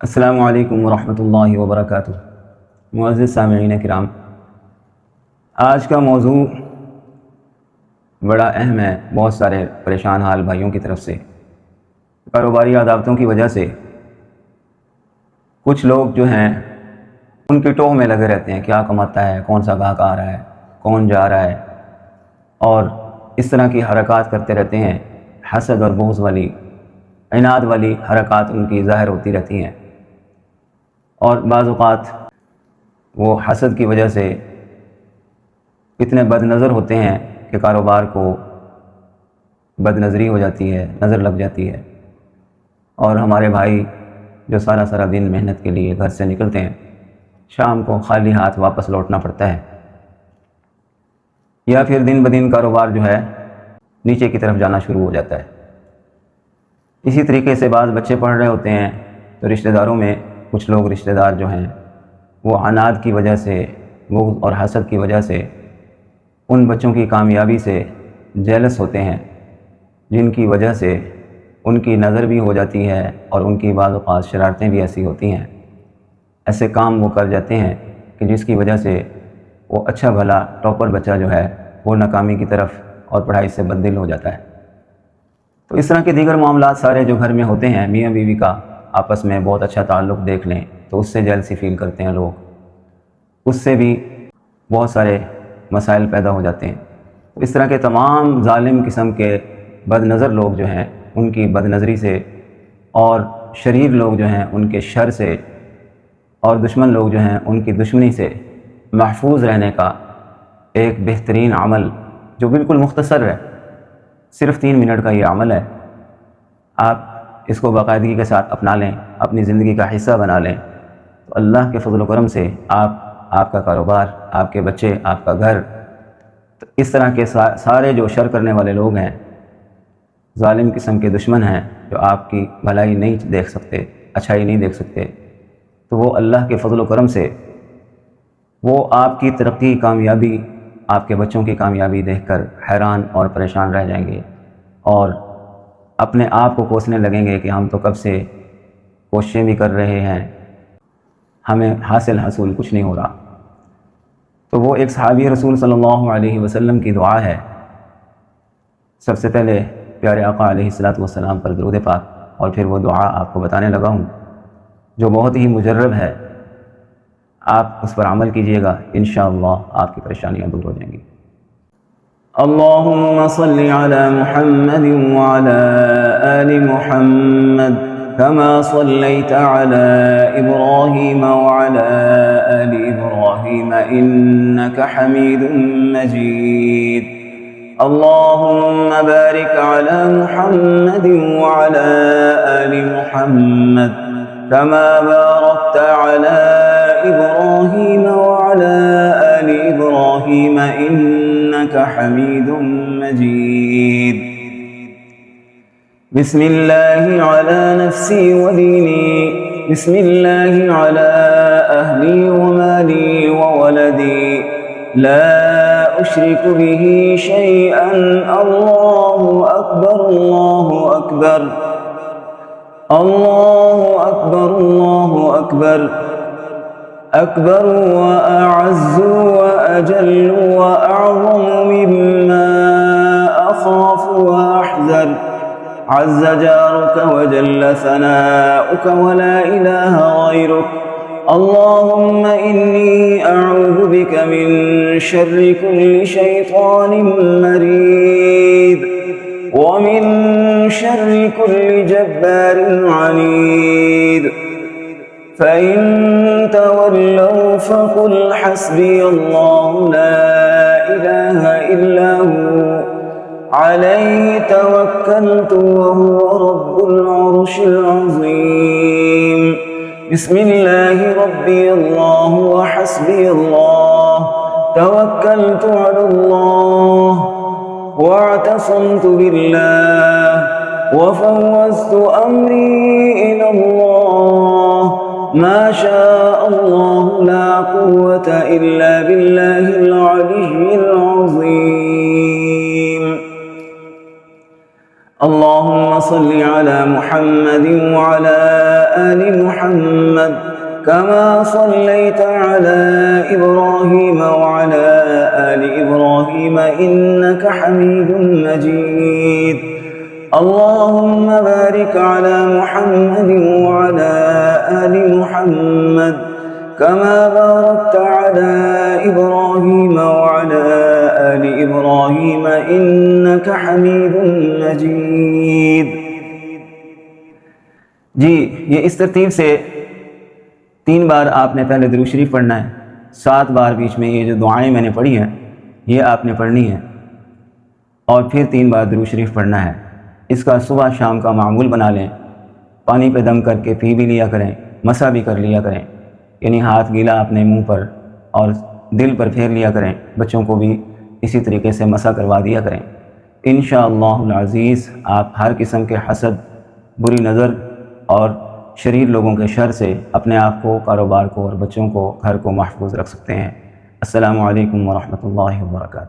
السلام علیکم ورحمۃ اللہ وبرکاتہ۔ معزز سامعین کرام، آج کا موضوع بڑا اہم ہے بہت سارے پریشان حال بھائیوں کی طرف سے۔ کاروباری عداوتوں کی وجہ سے کچھ لوگ جو ہیں ان کی ٹوہ میں لگے رہتے ہیں، کیا کماتا ہے، کون سا گاہک آ رہا ہے، کون جا رہا ہے، اور اس طرح کی حرکات کرتے رہتے ہیں۔ حسد اور بغض والی، عناد والی حرکات ان کی ظاہر ہوتی رہتی ہیں، اور بعض اوقات وہ حسد کی وجہ سے اتنے بد نظر ہوتے ہیں کہ کاروبار کو بد نظری ہو جاتی ہے، نظر لگ جاتی ہے، اور ہمارے بھائی جو سارا دن محنت کے لیے گھر سے نکلتے ہیں، شام کو خالی ہاتھ واپس لوٹنا پڑتا ہے، یا پھر دن بدن کاروبار جو ہے نیچے کی طرف جانا شروع ہو جاتا ہے۔ اسی طریقے سے بعض بچے پڑھ رہے ہوتے ہیں تو رشتہ داروں میں کچھ لوگ رشتہ دار جو ہیں وہ عناد کی وجہ سے، بغض اور حسد کی وجہ سے ان بچوں کی کامیابی سے جیلس ہوتے ہیں، جن کی وجہ سے ان کی نظر بھی ہو جاتی ہے اور ان کی بعض اوقات شرارتیں بھی ایسی ہوتی ہیں، ایسے کام وہ کر جاتے ہیں کہ جس کی وجہ سے وہ اچھا بھلا ٹاپر بچہ جو ہے وہ ناکامی کی طرف اور پڑھائی سے بددل ہو جاتا ہے۔ تو اس طرح کے دیگر معاملات سارے جو گھر میں ہوتے ہیں، میاں بیوی کا آپس میں بہت اچھا تعلق دیکھ لیں تو اس سے جیلسی فیل کرتے ہیں لوگ، اس سے بھی بہت سارے مسائل پیدا ہو جاتے ہیں۔ اس طرح کے تمام ظالم قسم کے بد نظر لوگ جو ہیں ان کی بد نظری سے، اور شریر لوگ جو ہیں ان کے شر سے، اور دشمن لوگ جو ہیں ان کی دشمنی سے محفوظ رہنے کا ایک بہترین عمل جو بالکل مختصر ہے، صرف 3 منٹ کا یہ عمل ہے، آپ اس کو باقاعدگی کے ساتھ اپنا لیں، اپنی زندگی کا حصہ بنا لیں، تو اللہ کے فضل و کرم سے آپ کا کاروبار، آپ کے بچے، آپ کا گھر، تو اس طرح کے سارے جو شر کرنے والے لوگ ہیں، ظالم قسم کے دشمن ہیں جو آپ کی بھلائی نہیں دیکھ سکتے، اچھائی نہیں دیکھ سکتے، تو وہ اللہ کے فضل و کرم سے وہ آپ کی ترقی، کامیابی، آپ کے بچوں کی کامیابی دیکھ کر حیران اور پریشان رہ جائیں گے، اور اپنے آپ کو کوسنے لگیں گے کہ ہم تو کب سے کوششیں بھی کر رہے ہیں، ہمیں حاصل کچھ نہیں ہو رہا۔ تو وہ ایک صحابی رسول صلی اللہ علیہ وسلم کی دعا ہے۔ سب سے پہلے پیارے آقا علیہ الصلوۃ والسلام پر درود پاک، اور پھر وہ دعا آپ کو بتانے لگا ہوں جو بہت ہی مجرب ہے، آپ اس پر عمل کیجئے گا، انشاءاللہ آپ کی پریشانیاں دور ہو جائیں گی۔ اللہم صل علی محمد وعلی آل محمد كما صليت على إبراهيم وعلى آل إبراهيم إنك حميد مجيد اللهم بارك على محمد وعلى آل محمد كما باركت على إبراهيم وعلى آل إبراهيم إنك حميد مجيد بسم الله على نفسي وديني، بسم الله على أهلي ومالي وولدي، لا أشرك به شيئا، الله أكبر الله أكبر الله أكبر الله أكبر أكبر وأعز وأجل وأعظم مما أخاف وأحذر، عز جارك وجل ثناؤك ولا إله غيرك، اللهم إني أعوذ بك من شر كل شيطان مريد، ومن شر كل جبار عنيد، فإن تولوا فقل حسبي الله لا إله إلا هو عليه توكلت وهو رب العرش العظيم، بسم الله ربي الله وحسبي الله، توكلت على الله واعتصمت بالله وفوضت أمري إلى الله، ما شاء الله لا قوة إلا بالله العلي العظيم۔ اللهم صل على محمد وعلى آل محمد كما صليت على إبراهيم وعلى آل إبراهيم إنك حميد مجيد اللهم بارك على محمد وعلى آل محمد كما باركت على إبراهيم وعلى آل إبراهيم إنك حميد مجيد. جی یہ اس ترتیب سے 3 بار آپ نے پہلے درود شریف پڑھنا ہے، 7 بار بیچ میں یہ جو دعائیں میں نے پڑھی ہیں یہ آپ نے پڑھنی ہے، اور پھر 3 بار درود شریف پڑھنا ہے. اس کا صبح شام کا معمول بنا لیں، پانی پہ دم کر کے پی بھی لیا کریں، مسح بھی کر لیا کریں، یعنی ہاتھ گیلا اپنے منہ پر اور دل پر پھیر لیا کریں. بچوں کو بھی اسی طریقے سے مسح کروا دیا کریں. انشاءاللہ العزیز آپ ہر قسم کے حسد، بری نظر اور شریر لوگوں کے شر سے اپنے آپ کو، کاروبار کو اور بچوں کو، گھر کو محفوظ رکھ سکتے ہیں. السلام علیکم ورحمۃ اللہ وبرکاتہ.